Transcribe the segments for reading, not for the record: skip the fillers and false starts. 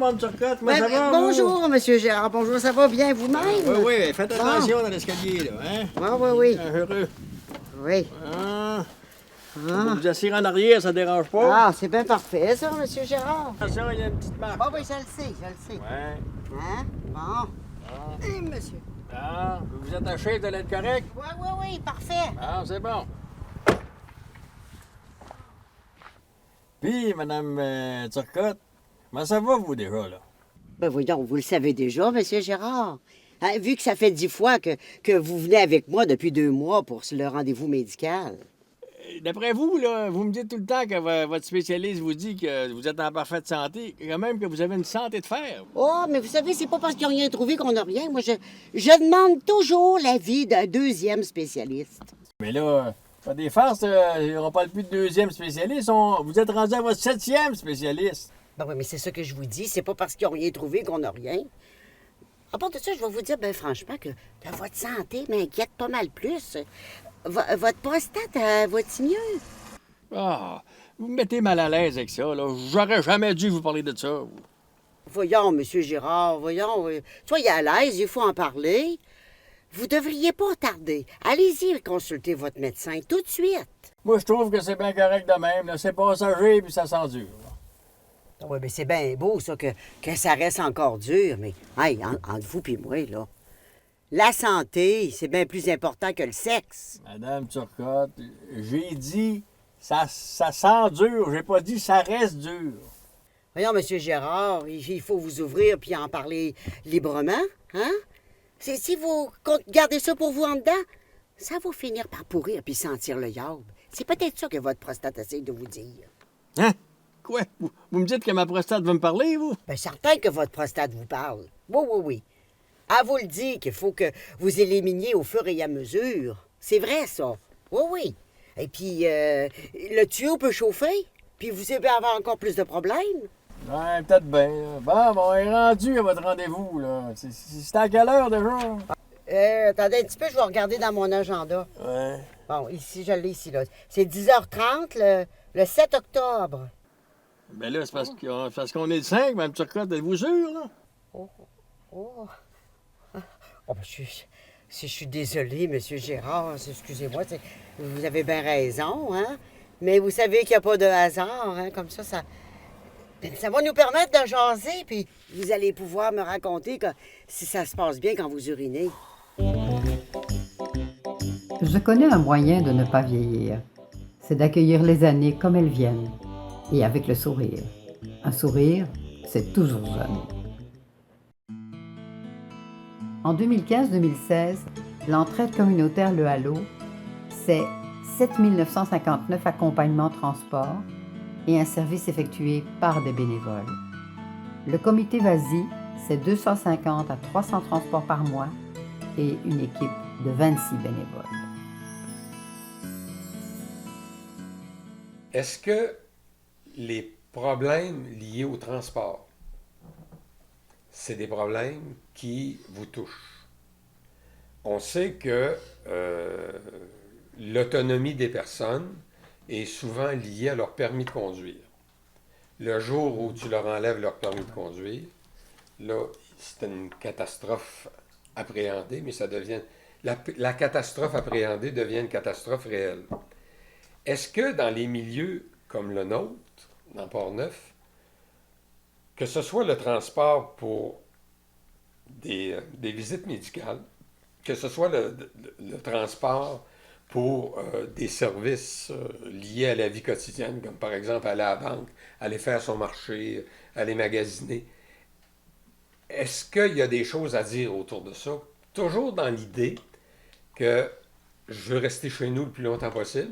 Mme Turcotte, comment ça va? Bonjour, Monsieur Gérard. Bonjour, ça va bien vous-même? Oui, oui, faites attention dans l'escalier, là, hein? Oui. Heureux. Oui. Ah. Vous vous assirez en arrière, ça ne dérange pas? Ah, c'est bien parfait, ça, Monsieur Gérard. Attention, il y a une petite marque. Oui, je le sais. Ouais. Hein? Bon. Et monsieur. Ah, vous vous attachez, vous allez être correct? Oui, parfait. Ah, c'est bon. Puis, Mme Turcotte, comment ça va, vous, déjà, là? Ben voyons, vous le savez déjà, Monsieur Gérard. Hein, vu que ça fait 10 fois que vous venez avec moi depuis 2 mois pour le rendez-vous médical. D'après vous, là, vous me dites tout le temps que votre spécialiste vous dit que vous êtes en parfaite santé, quand même que vous avez une santé de fer. Oh, mais vous savez, c'est pas parce qu'ils n'ont rien trouvé qu'on n'a rien. Moi, je demande toujours l'avis d'un deuxième spécialiste. Mais là, pas des farces, on parle plus de deuxième spécialiste, vous êtes rendu à votre 7e spécialiste. Ben oui, mais c'est ça que je vous dis. C'est pas parce qu'ils n'ont rien trouvé qu'on n'a rien. À part de ça, je vais vous dire, ben franchement, que votre santé m'inquiète pas mal plus. Votre prostate, va-t-il mieux? Ah, vous me mettez mal à l'aise avec ça, là. J'aurais jamais dû vous parler de ça. Voyons, Monsieur Girard, voyons. Soyez à l'aise, il faut en parler. Vous devriez pas tarder. Allez-y consulter votre médecin tout de suite. Moi, je trouve que c'est bien correct de même, là. C'est passager, puis ça s'endure. Oui, mais c'est bien beau, ça, que ça reste encore dur. Mais, hey, entre vous et moi, là, la santé, c'est bien plus important que le sexe. Madame Turcotte, j'ai dit ça s'endure, j'ai pas dit ça reste dur. Voyons, Monsieur Gérard, il faut vous ouvrir puis en parler librement, hein? Si vous gardez ça pour vous en dedans, ça va finir par pourrir puis sentir le yaube. C'est peut-être ça que votre prostate essaie de vous dire. Hein? Quoi? Vous me dites que ma prostate va me parler, vous? Bien, certain que votre prostate vous parle. Oui. Elle vous le dit qu'il faut que vous éliminiez au fur et à mesure. C'est vrai, ça. Oui. Et puis, le tuyau peut chauffer, puis vous allez avoir encore plus de problèmes. Ouais, peut-être bien. Bon, on est rendu à votre rendez-vous, là. C'est à quelle heure, déjà? Attendez un petit peu, je vais regarder dans mon agenda. Ouais. Bon, ici, je l'ai ici, là. C'est 10h30, le 7 octobre. Ben là, c'est parce qu'on est le 5, Mme Turcotte, êtes-vous sûre, là? Oh, ben, je suis désolée, Monsieur Gérard. Excusez-moi, vous avez bien raison, hein? Mais vous savez qu'il n'y a pas de hasard, hein? Comme ça va nous permettre de jaser, puis vous allez pouvoir me raconter si ça se passe bien quand vous urinez. Je connais un moyen de ne pas vieillir. C'est d'accueillir les années comme elles viennent, et avec le sourire. Un sourire, c'est toujours jeune. En 2015-2016, l'entraide communautaire Le Halo, c'est 7 959 accompagnements transport et un service effectué par des bénévoles. Le comité Vas-y, c'est 250 à 300 transports par mois et une équipe de 26 bénévoles. Est-ce que les problèmes liés au transport, c'est des problèmes qui vous touchent? On sait que l'autonomie des personnes est souvent liée à leur permis de conduire. Le jour où tu leur enlèves leur permis de conduire, là, c'est une catastrophe appréhendée, mais ça devient... La catastrophe appréhendée devient une catastrophe réelle. Est-ce que dans les milieux comme le nôtre, dans Port-Neuf, que ce soit le transport pour des visites médicales, que ce soit le transport pour des services liés à la vie quotidienne, comme par exemple aller à la banque, aller faire son marché, aller magasiner, est-ce qu'il y a des choses à dire autour de ça? Toujours dans l'idée que je veux rester chez nous le plus longtemps possible,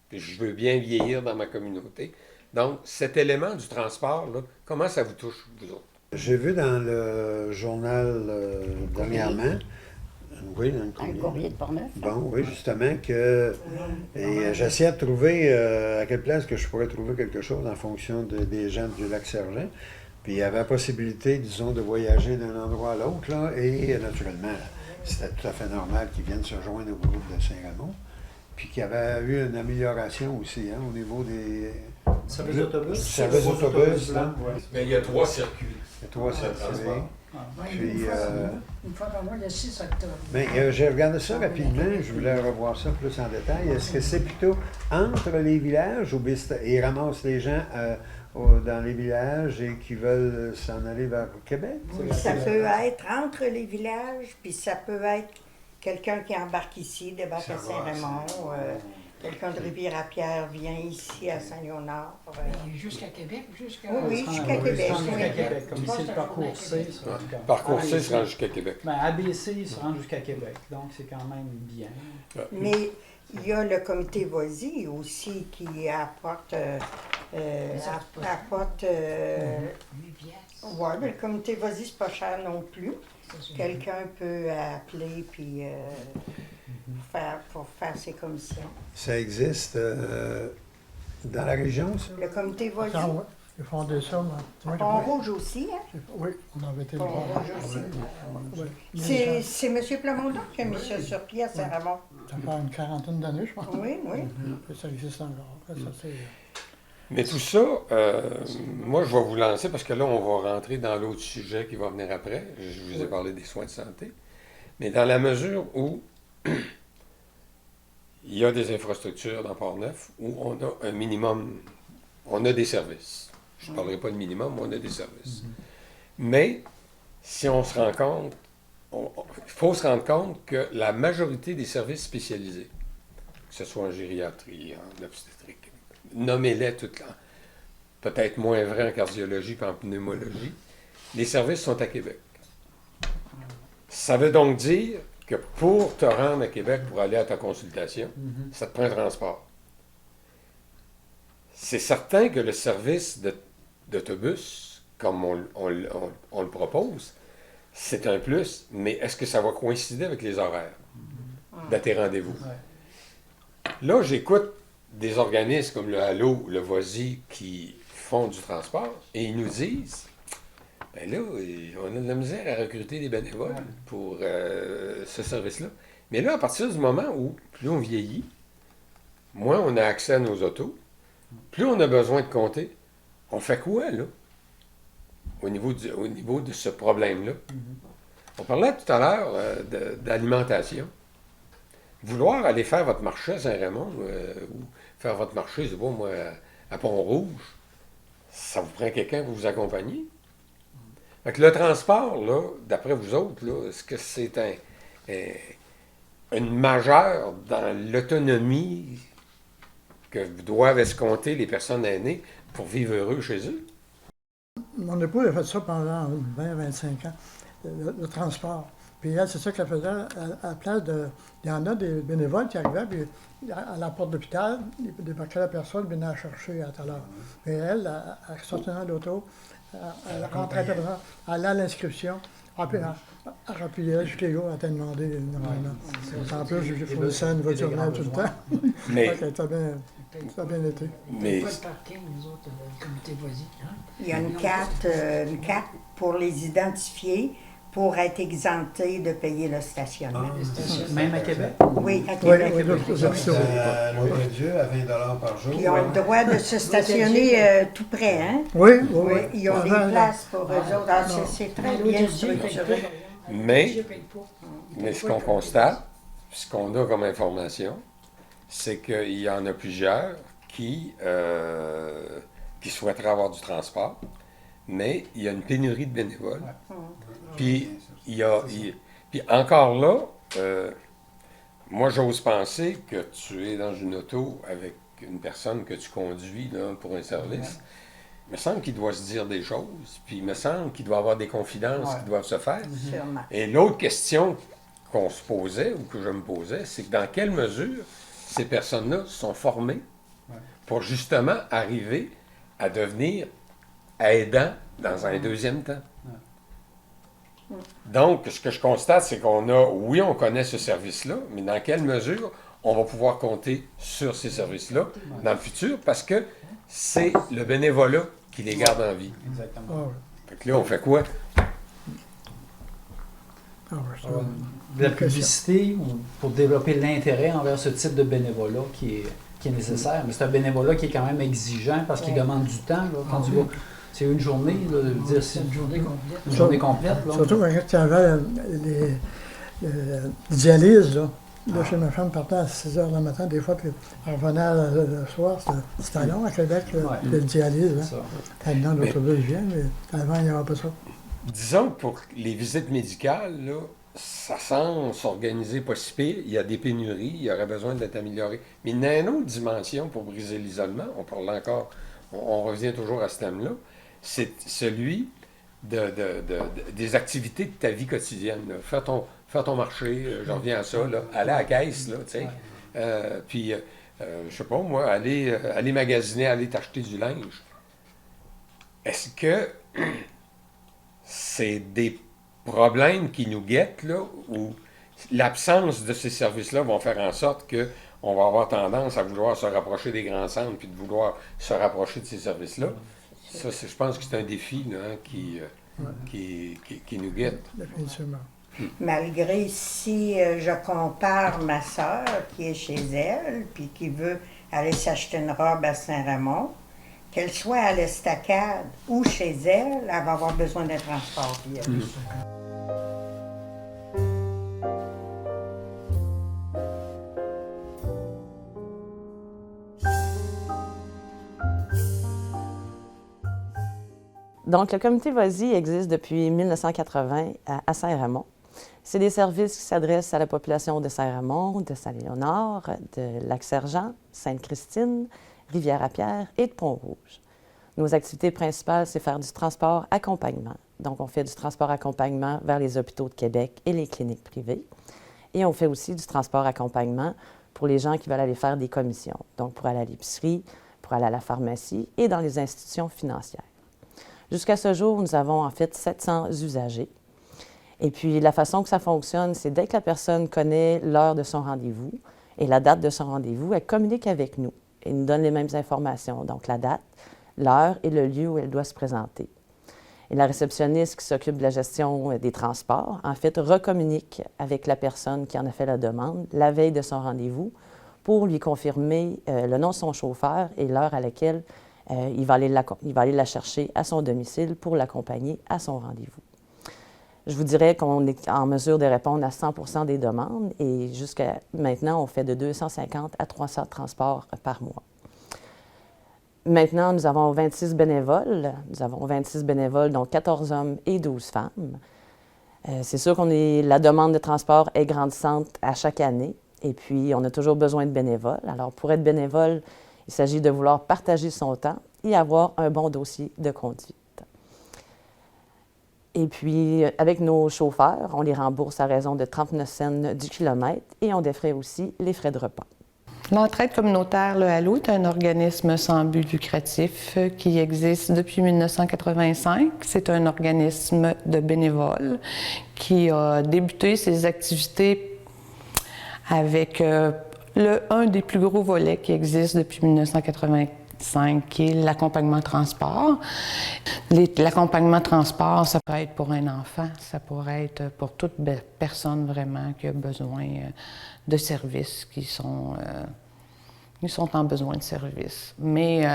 puis je veux bien vieillir dans ma communauté. Donc, cet élément du transport, là, comment ça vous touche, vous autres? J'ai vu dans le journal dernièrement, oui, dans le Un courrier de Port-Neuf. Bon, oui, justement, que j'essayais de trouver à quelle place que je pourrais trouver quelque chose en fonction des gens du Lac-Sergent. Puis il y avait la possibilité, disons, de voyager d'un endroit à l'autre, là, et naturellement, c'était tout à fait normal qu'ils viennent se joindre au groupe de Saint-Raymond. Puis qu'il y avait eu une amélioration aussi, hein, au niveau Service d'autobus. Service d'autobus, là. Mais il y a 3 circuits. Il y a 3 circuits. Puis, une fois par mois, le 6 octobre. mais j'ai regardé ça rapidement, je voulais revoir ça plus en détail. Est-ce que c'est plutôt entre les villages ou bien ils ramassent les gens dans les villages et qui veulent s'en aller vers Québec? Ça peut être entre les villages, puis ça peut être quelqu'un qui embarque ici, débarque à Saint-Raymond, quelqu'un de Rivière-à-Pierre vient ici à Saint-Léonard. Jusqu'à Québec, jusqu'à... Oui, jusqu'à Québec. Jusqu'à Québec, comme ici le parcours C. Parcours C se rend jusqu'à Québec. Ben, ABC, il se rend jusqu'à Québec, donc c'est quand même bien. Mais il y a le comité Voisy aussi qui apporte... ouais, mais le comité Voisy, c'est pas cher non plus. Quelqu'un peut appeler puis pour faire ses commissions. Ça existe dans la région, ça? Le comité Voisy. Ils font des sommes. Pont-Rouge aussi, hein? Oui, on avait été le voir. Pont-Rouge aussi. Oui. C'est M. Plamondon qui a mis ça sur pied à Saint-Ramon. Ça fait une quarantaine d'années, je pense. Oui, oui. Ça existe encore. Ça, c'est... Mais tout ça, moi, je vais vous lancer parce que là, on va rentrer dans l'autre sujet qui va venir après. Je vous ai parlé des soins de santé. Mais dans la mesure où il y a des infrastructures dans Port-Neuf où on a un minimum, on a des services. Je ne parlerai pas de minimum, mais on a des services. Mais si on se rend compte, il faut se rendre compte que la majorité des services spécialisés, que ce soit en gériatrie, en obstétrique, nommez-les toutes là. Peut-être moins vrai en cardiologie et en pneumologie. Les services sont à Québec. Ça veut donc dire que pour te rendre à Québec pour aller à ta consultation, ça te prend un transport. C'est certain que le service d'autobus, comme on le propose, c'est un plus, mais est-ce que ça va coïncider avec les horaires de tes rendez-vous? Là, j'écoute des organismes comme le Halo, le Voisy, qui font du transport, et ils nous disent, ben là, on a de la misère à recruter des bénévoles pour ce service-là. Mais là, à partir du moment où plus on vieillit, moins on a accès à nos autos, plus on a besoin de compter, on fait quoi, là? Au niveau de ce problème-là. On parlait tout à l'heure d'alimentation. Vouloir aller faire votre marché à Saint-Raymond ou faire votre marché, je sais pas moi, à Pont-Rouge, ça vous prend quelqu'un pour vous accompagner. Fait que le transport, là, d'après vous autres, là, est-ce que c'est une majeure dans l'autonomie que doivent escompter les personnes aînées pour vivre heureux chez eux? Mon épouse a fait ça pendant 20-25 ans, le transport. Puis elle, c'est ça qu'elle faisait à la place de... Il y en a des bénévoles qui arrivaient, puis à la porte d'hôpital, ils débarquaient la personne, venaient la chercher à tout à l'heure. Mais elle sortait de l'auto, elle rentrait dedans, elle allait à l'inscription, puis elle rappelait jusqu'à les jours, elle t'a demandé normalement. En plus, j'ai fourni une voiture neuve tout le temps. Mais, ça a bien été. mais Pas de parking, nous autres, le comité Voisy. Hein? Il y a une carte pour les identifier, pour être exemptés de payer le stationnement. Même à Québec? Oui, à Oui, Québec. aux hôpitaux. L'Hôtel-Dieu à 20 par jour. Ils ont le droit de se stationner tout près, hein? Oui, Oui, ils ont des places pour eux autres. Ah, c'est très bien structuré. mais ce qu'on constate, ce qu'on a comme information, c'est qu'il y en a plusieurs qui souhaiteraient avoir du transport, mais il y a une pénurie de bénévoles. Puis, puis encore là, moi, j'ose penser que tu es dans une auto avec une personne que tu conduis là, pour un service. Il me semble qu'il doit se dire des choses, puis il me semble qu'il doit y avoir des confidences qui doivent se faire. Sûrement. Et l'autre question qu'on se posait, ou que je me posais, c'est que dans quelle mesure ces personnes-là sont formées pour justement arriver à devenir aidants dans un deuxième temps. Donc, ce que je constate, c'est on connaît ce service-là, mais dans quelle mesure on va pouvoir compter sur ces services-là dans le futur, parce que c'est le bénévolat qui les garde en vie. Exactement. Fait que là, on fait quoi? De la publicité pour développer l'intérêt envers ce type de bénévolat qui est qui est nécessaire. Mais c'est un bénévolat qui est quand même exigeant parce qu'il demande du temps. Là, quand tu vas, c'est une journée, là, de dire, C'est une journée complète. une journée complète. Là. Surtout quand tu avais les dialyses, là. Là, chez ma femme, partait à 6 h le matin, des fois, puis elle revenait le soir. C'était long à Québec, le dialyse. Hein. Maintenant, l'autobus vient, mais avant, il n'y avait pas ça. Disons que pour les visites médicales, là, ça semble s'organiser pas si pire. Il y a des pénuries, il y aurait besoin d'être amélioré. Mais il y a une autre dimension pour briser l'isolement. On parle encore, on revient toujours à ce thème-là. C'est celui des activités de ta vie quotidienne. Là. Faire ton marché, je reviens à ça, là. Aller à la caisse, là, tu sais. Puis, je sais pas, moi, aller magasiner, aller t'acheter du linge. Est-ce que c'est des problèmes qui nous guettent, là, ou l'absence de ces services-là vont faire en sorte qu'on va avoir tendance à vouloir se rapprocher des grands centres puis de vouloir se rapprocher de ces services-là? Ça, je pense que c'est un défi là, hein, qui nous guette. Définitivement. Malgré si je compare ma sœur qui est chez elle, puis qui veut aller s'acheter une robe à Saint-Raymond, qu'elle soit à l'Estacade ou chez elle, elle va avoir besoin d'un transport. Donc, le comité Vas-y existe depuis 1980 à Saint-Raymond. C'est des services qui s'adressent à la population de Saint-Raymond, de Saint-Léonard, de Lac-Sergent, Sainte-Christine, Rivière-à-Pierre et de Pont-Rouge. Nos activités principales, c'est faire du transport accompagnement. Donc, on fait du transport accompagnement vers les hôpitaux de Québec et les cliniques privées. Et on fait aussi du transport accompagnement pour les gens qui veulent aller faire des commissions. Donc, pour aller à l'épicerie, pour aller à la pharmacie et dans les institutions financières. Jusqu'à ce jour, nous avons en fait 700 usagers. Et puis, la façon que ça fonctionne, c'est dès que la personne connaît l'heure de son rendez-vous et la date de son rendez-vous, elle communique avec nous et nous donne les mêmes informations, donc la date, l'heure et le lieu où elle doit se présenter. Et la réceptionniste qui s'occupe de la gestion des transports, en fait, recommunique avec la personne qui en a fait la demande la veille de son rendez-vous pour lui confirmer le nom de son chauffeur et l'heure à laquelle il va aller la chercher à son domicile pour l'accompagner à son rendez-vous. Je vous dirais qu'on est en mesure de répondre à 100 % des demandes et jusqu'à maintenant, on fait de 250 à 300 transports par mois. Maintenant, nous avons 26 bénévoles. Nous avons 26 bénévoles, dont 14 hommes et 12 femmes. C'est sûr la demande de transport est grandissante à chaque année et puis on a toujours besoin de bénévoles. Alors, pour être bénévole, il s'agit de vouloir partager son temps et avoir un bon dossier de conduite. Et puis, avec nos chauffeurs, on les rembourse à raison de 39 cents du kilomètre et on défraie aussi les frais de repas. L'entraide communautaire Le Halo est un organisme sans but lucratif qui existe depuis 1985. C'est un organisme de bénévoles qui a débuté ses activités avec un des plus gros volets qui existe depuis 1985, qui est l'accompagnement transport. L'accompagnement transport, ça peut être pour un enfant, ça pourrait être pour toute personne vraiment qui a besoin de services, qui sont en besoin de services. Mais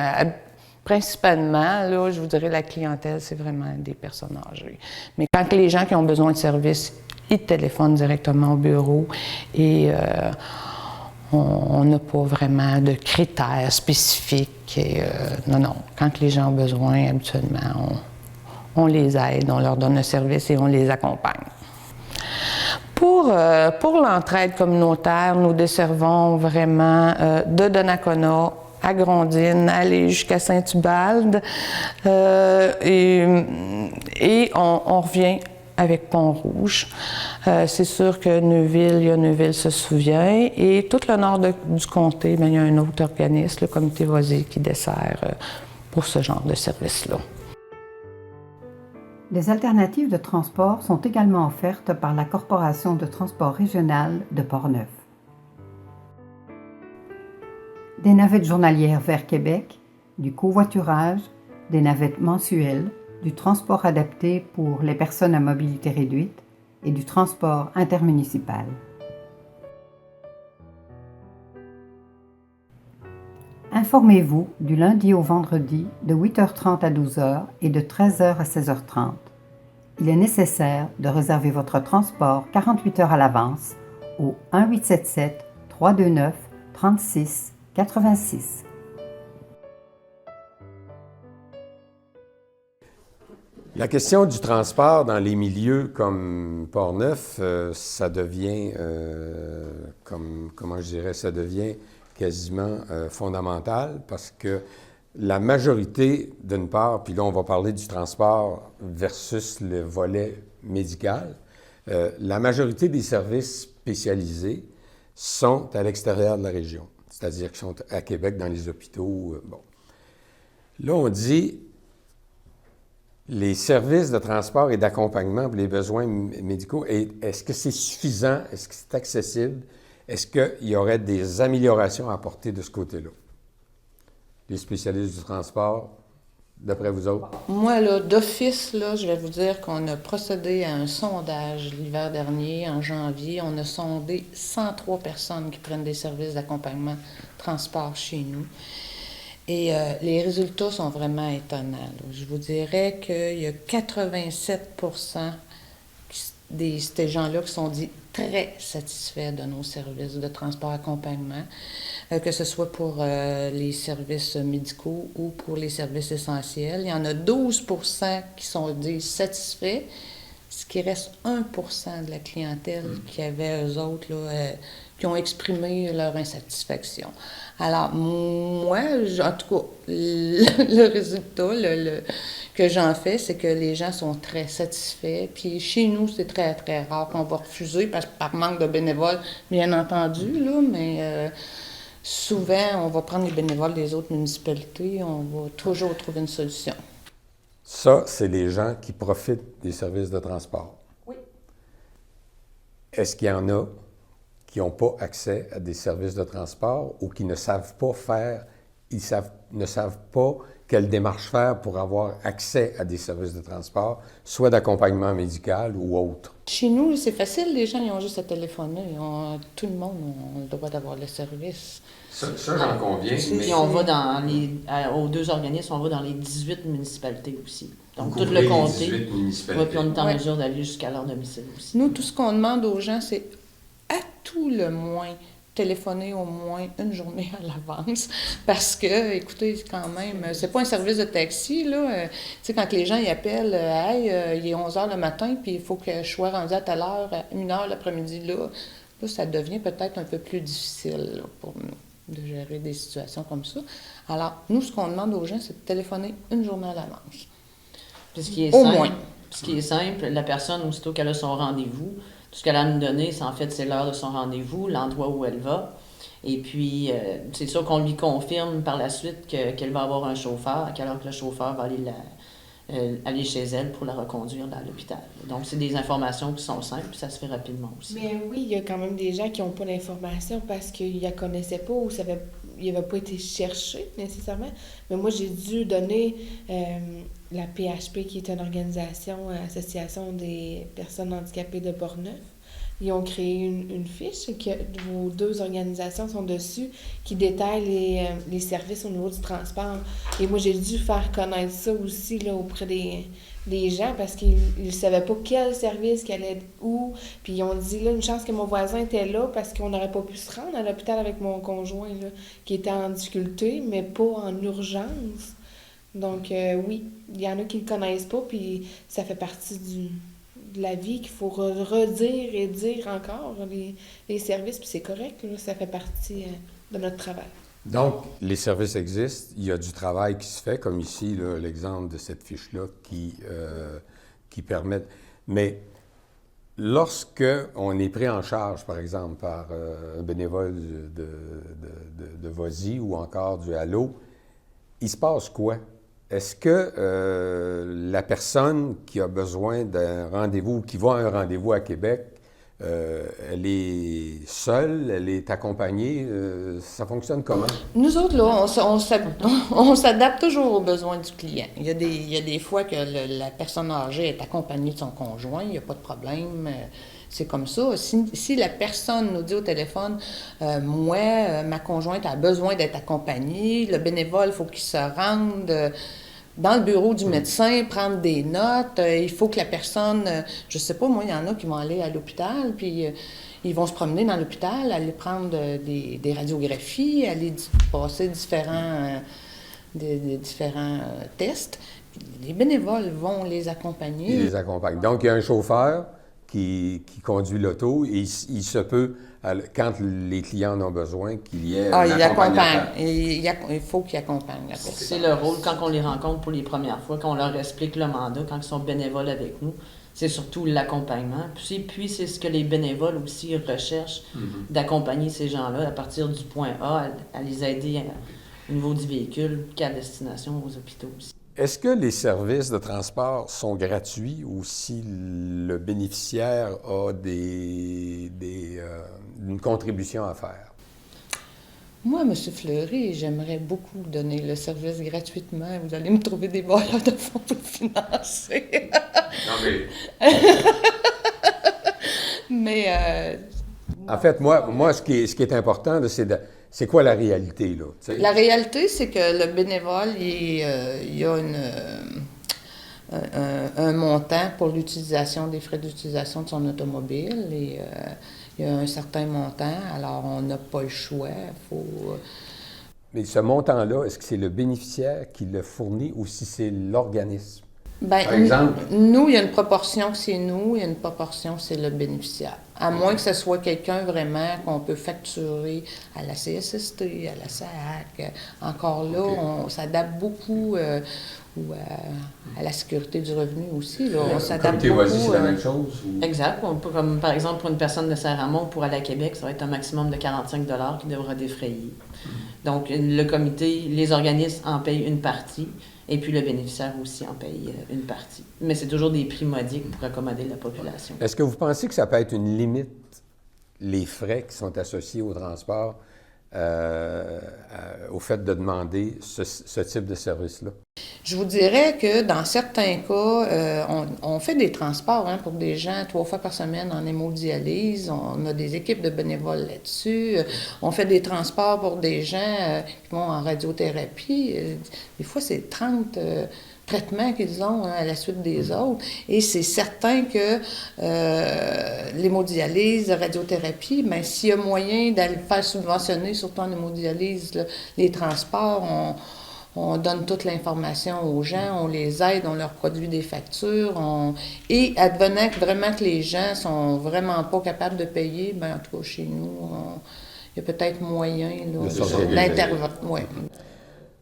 principalement, là, je vous dirais, la clientèle, c'est vraiment des personnes âgées. Mais quand les gens qui ont besoin de services, ils téléphonent directement au bureau et on n'a pas vraiment de critères spécifiques. Et, non. Quand les gens ont besoin, habituellement, on les aide, on leur donne un service et on les accompagne. Pour l'entraide communautaire, nous desservons vraiment de Donnacona à Grondines, aller jusqu'à Saint-Ubalde et on revient avec Pont-Rouge. C'est sûr que Neuville se souvient. Et tout le nord du comté, bien, il y a un autre organisme, le comité Vas-y, qui dessert pour ce genre de service-là. Des alternatives de transport sont également offertes par la Corporation de transport régional de Portneuf. Des navettes journalières vers Québec, du covoiturage, des navettes mensuelles, du transport adapté pour les personnes à mobilité réduite et du transport intermunicipal. Informez-vous du lundi au vendredi de 8h30 à 12h et de 13h à 16h30. Il est nécessaire de réserver votre transport 48 heures à l'avance au 1-877-329-3686. La question du transport dans les milieux comme Portneuf, ça devient, comment je dirais, ça devient quasiment fondamental parce que la majorité, d'une part, puis là on va parler du transport versus le volet médical, la majorité des services spécialisés sont à l'extérieur de la région, c'est-à-dire qu'ils sont à Québec dans les hôpitaux. Bon. Là, on dit les services de transport et d'accompagnement pour les besoins médicaux, est-ce que c'est suffisant? Est-ce que c'est accessible? Est-ce qu'il y aurait des améliorations à apporter de ce côté-là? Les spécialistes du transport, d'après vous autres? Moi, là, d'office, là, je vais vous dire qu'on a procédé à un sondage l'hiver dernier, en janvier. On a sondé 103 personnes qui prennent des services d'accompagnement transport chez nous. Et les résultats sont vraiment étonnants, là. Je vous dirais qu'il y a 87% de ces gens-là qui sont dits très satisfaits de nos services de transport accompagnement, que ce soit pour les services médicaux ou pour les services essentiels. Il y en a 12% qui sont dits satisfaits, ce qui reste 1% de la clientèle qui avait, eux autres, là, qui ont exprimé leur insatisfaction. Alors, moi, en tout cas, le résultat que j'en fais, c'est que les gens sont très satisfaits. Puis chez nous, c'est très, très rare qu'on va refuser, parce que par manque de bénévoles, bien entendu, là, mais souvent, on va prendre les bénévoles des autres municipalités, on va toujours trouver une solution. Ça, c'est les gens qui profitent des services de transport. Oui. Est-ce qu'il y en a qui n'ont pas accès à des services de transport ou qui ne savent pas faire, ne savent pas quelle démarche faire pour avoir accès à des services de transport, soit d'accompagnement médical ou autre? Chez nous, c'est facile, les gens ils ont juste à téléphoner. Tout le monde a le droit d'avoir le service. Ça j'en conviens. Puis on va aux deux organismes, on va dans les 18 municipalités aussi. Donc, Vous tout le comté. 18 municipalités. Oui, puis on est en mesure d'aller jusqu'à leur domicile aussi. Nous, tout ce qu'on demande aux gens, c'est à tout le moins téléphoner au moins une journée à l'avance. Parce que, écoutez, quand même, c'est pas un service de taxi, là. Tu sais, quand les gens y appellent, hey, il est 11 h le matin, puis il faut que je sois rendu à telle heure, à 1 h l'après-midi, là, ça devient peut-être un peu plus difficile là, pour nous de gérer des situations comme ça. Alors, nous, ce qu'on demande aux gens, c'est de téléphoner une journée à l'avance. Puis ce qui est simple, la personne, aussitôt qu'elle a son rendez-vous, tout ce qu'elle a à nous donner, c'est l'heure de son rendez-vous, l'endroit où elle va. Et puis, c'est sûr qu'on lui confirme par la suite qu'elle va avoir un chauffeur, alors que le chauffeur va aller chez elle pour la reconduire à l'hôpital. Donc, c'est des informations qui sont simples, puis ça se fait rapidement aussi. Mais oui, il y a quand même des gens qui n'ont pas d'informations parce qu'ils ne la connaissaient pas ou il n'avait pas été cherché nécessairement. Mais moi, j'ai dû donner la PHP, qui est une association des personnes handicapées de Portneuf. Ils ont créé une fiche que vos deux organisations sont dessus qui détaille les services au niveau du transport. Et moi, j'ai dû faire connaître ça aussi là, auprès des gens parce qu'ils ne savaient pas quel service, qu'elle allait où. Puis ils ont dit, là, une chance que mon voisin était là parce qu'on n'aurait pas pu se rendre à l'hôpital avec mon conjoint là, qui était en difficulté, mais pas en urgence. Donc, oui, il y en a qui ne le connaissent pas, puis ça fait partie de la vie qu'il faut redire et dire encore les services, puis c'est correct, là, ça fait partie de notre travail. Donc, les services existent, il y a du travail qui se fait, comme ici, là, l'exemple de cette fiche-là qui permet... Mais lorsque on est pris en charge, par exemple, par un bénévole de VOSI ou encore du Halo, il se passe quoi? Est-ce que la personne qui a besoin d'un rendez-vous, qui va à un rendez-vous à Québec, elle est seule, elle est accompagnée? Ça fonctionne comment? Nous autres, là, on s'adapte toujours aux besoins du client. Il y a des fois que la personne âgée est accompagnée de son conjoint, il n'y a pas de problème. C'est comme ça. Si la personne nous dit au téléphone, moi, ma conjointe a besoin d'être accompagnée, le bénévole, il faut qu'il se rende dans le bureau du médecin, prendre des notes, il faut que la personne, je sais pas, moi, il y en a qui vont aller à l'hôpital, puis ils vont se promener dans l'hôpital, aller prendre des radiographies, aller passer des différents tests. Les bénévoles vont les accompagner. Ils les accompagnent. Donc, il y a un chauffeur qui conduit l'auto et il se peut, quand les clients en ont besoin, qu'il y ait un accompagnateur. Il faut qu'ils accompagnent la personne. C'est le rôle quand on les rencontre pour les premières fois, quand on leur explique le mandat, quand ils sont bénévoles avec nous. C'est surtout l'accompagnement. Puis c'est ce que les bénévoles aussi recherchent, d'accompagner ces gens-là à partir du point A, à les aider au niveau du véhicule, qu'à destination aux hôpitaux aussi. Est-ce que les services de transport sont gratuits ou si le bénéficiaire a une contribution à faire? Moi, M. Fleury, j'aimerais beaucoup donner le service gratuitement. Vous allez me trouver des bailleurs de fonds pour le financer. Non, mais... En fait, moi ce qui est important, c'est quoi la réalité, là? T'sais? La réalité, c'est que le bénévole, il y a un montant pour l'utilisation des frais d'utilisation de son automobile et il y a un certain montant, alors on n'a pas le choix. Mais ce montant-là, est-ce que c'est le bénéficiaire qui le fournit ou si c'est l'organisme? Bien, par exemple? Nous, il y a une proportion que c'est nous, il y a une proportion que c'est le bénéficiaire. À moins que ce soit quelqu'un vraiment qu'on peut facturer à la CSST, à la SAC. Encore là, on s'adapte beaucoup ou à la sécurité du revenu aussi. Là. On s'adapte beaucoup. C'est la même chose? Ou... Exact. Comme par exemple, pour une personne de Saint-Ramon, pour aller à Québec, ça va être un maximum de 45 $ qui devra défrayer. Donc, le comité, les organismes en payent une partie. Et puis le bénéficiaire aussi en paye une partie. Mais c'est toujours des prix modiques pour accommoder la population. Est-ce que vous pensez que ça peut être une limite, les frais qui sont associés au transport, au fait de demander ce type de service-là? Je vous dirais que dans certains cas, on fait des transports pour des gens 3 fois par semaine en hémodialyse. On a des équipes de bénévoles là-dessus. On fait des transports pour des gens qui vont en radiothérapie. Des fois, c'est 30 traitements qu'ils ont à la suite des autres. Et c'est certain que l'hémodialyse, la radiothérapie, bien, s'il y a moyen d'aller faire subventionner, surtout en hémodialyse, là, les transports, on donne toute l'information aux gens, on les aide, on leur produit des factures. Et advenant que vraiment que les gens sont vraiment pas capables de payer, bien, en tout cas chez nous, il y a peut-être moyen d'intervenir. Ouais.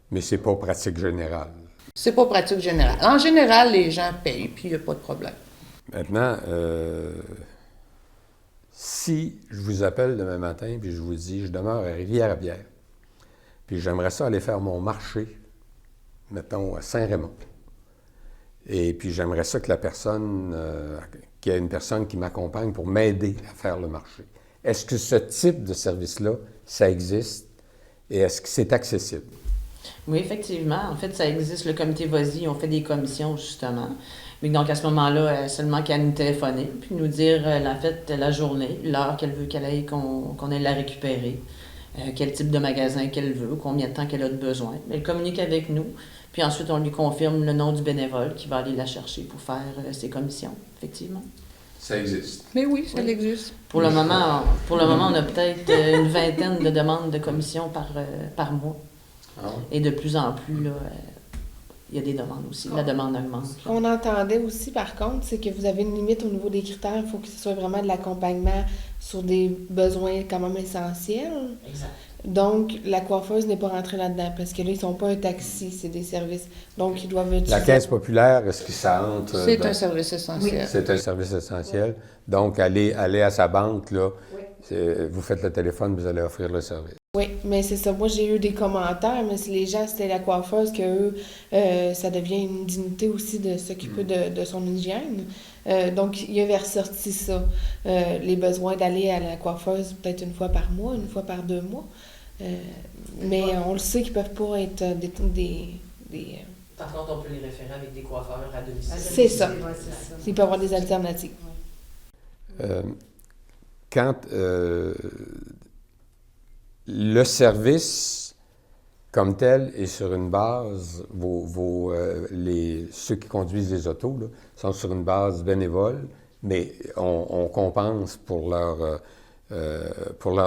Mais c'est pas pratique générale. C'est pas pratique générale. En général, les gens payent, puis il n'y a pas de problème. Maintenant, si je vous appelle demain matin, puis je vous dis, je demeure à Rivière-à-Pierre, puis j'aimerais ça aller faire mon marché, mettons, à Saint-Raymond. Et puis j'aimerais ça que la personne, qu'il y ait une personne qui m'accompagne pour m'aider à faire le marché. Est-ce que ce type de service-là, ça existe et est-ce que c'est accessible? Oui, effectivement. En fait, ça existe. Le comité Voisy, on fait des commissions, justement. Mais donc, à ce moment-là, seulement qu'à nous téléphoner, puis nous dire, en fait, la journée, l'heure qu'elle veut qu'elle aille, qu'on aille la récupérer, quel type de magasin qu'elle veut, combien de temps qu'elle a de besoin. Elle communique avec nous, puis ensuite, on lui confirme le nom du bénévole qui va aller la chercher pour faire ses commissions, effectivement. Ça existe. Mais oui, ça existe. Pour le moment, on a peut-être une vingtaine de demandes de commissions par mois. Ah. Et de plus en plus, là, il y a des demandes aussi. La demande augmente. Ce qu'on entendait aussi, par contre, c'est que vous avez une limite au niveau des critères. Il faut que ce soit vraiment de l'accompagnement sur des besoins quand même essentiels. Exact. Donc, la coiffeuse n'est pas rentrée là-dedans parce que là, ils ne sont pas un taxi, c'est des services. Donc, ils doivent utiliser... La caisse populaire, est-ce que ça entre... C'est un service essentiel. Oui. C'est un service essentiel. Oui. Donc, aller à sa banque, là, oui. Vous faites le téléphone, vous allez offrir le service. Oui, mais c'est ça. Moi, j'ai eu des commentaires, mais si les gens, c'était la coiffeuse, qu'eux, ça devient une dignité aussi de s'occuper de son hygiène. Donc, il avait ressorti ça. Les besoins d'aller à la coiffeuse peut-être une fois par mois, une fois par 2 mois. Mais on le sait qu'ils ne peuvent pas être des Par contre, on peut les référer avec des coiffeurs à domicile. C'est ça. Il peut y avoir des alternatives. Quand le service comme tel est sur une base, ceux qui conduisent les autos là, sont sur une base bénévole, mais on compense pour leurs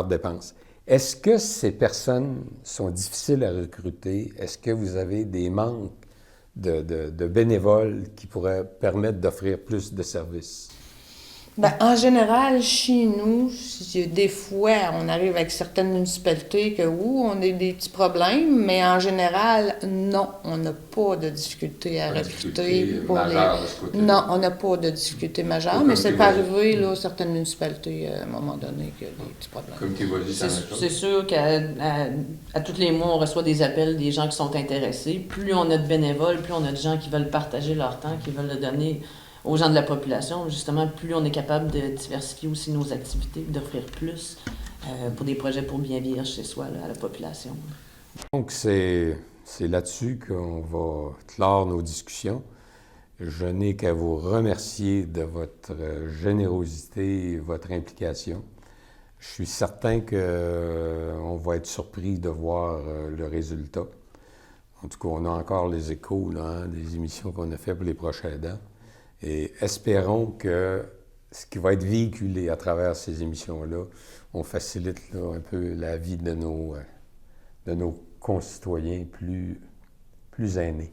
dépenses. Est-ce que ces personnes sont difficiles à recruter? Est-ce que vous avez des manques de bénévoles qui pourraient permettre d'offrir plus de services? Bien, en général, chez nous, des fois, on arrive avec certaines municipalités que, on a des petits problèmes, mais en général, non, on n'a pas de difficulté à recruter. Non, on n'a pas de difficulté majeure, mais c'est pas arrivé, là, certaines municipalités, à un moment donné, qu'il y a des petits problèmes. Comme tu vas dire, C'est sûr qu'à tous les mois, on reçoit des appels des gens qui sont intéressés. Plus on a de bénévoles, plus on a de gens qui veulent partager leur temps, qui veulent le donner aux gens de la population. Justement, plus on est capable de diversifier aussi nos activités, d'offrir plus pour des projets pour bien vivre chez soi, là, à la population. Donc, c'est là-dessus qu'on va clore nos discussions. Je n'ai qu'à vous remercier de votre générosité et votre implication. Je suis certain qu'on va être surpris de voir le résultat. En tout cas, on a encore les échos là, des émissions qu'on a faites pour les prochains aidants. Et espérons que ce qui va être véhiculé à travers ces émissions-là, on facilite là, un peu la vie de nos concitoyens plus aînés.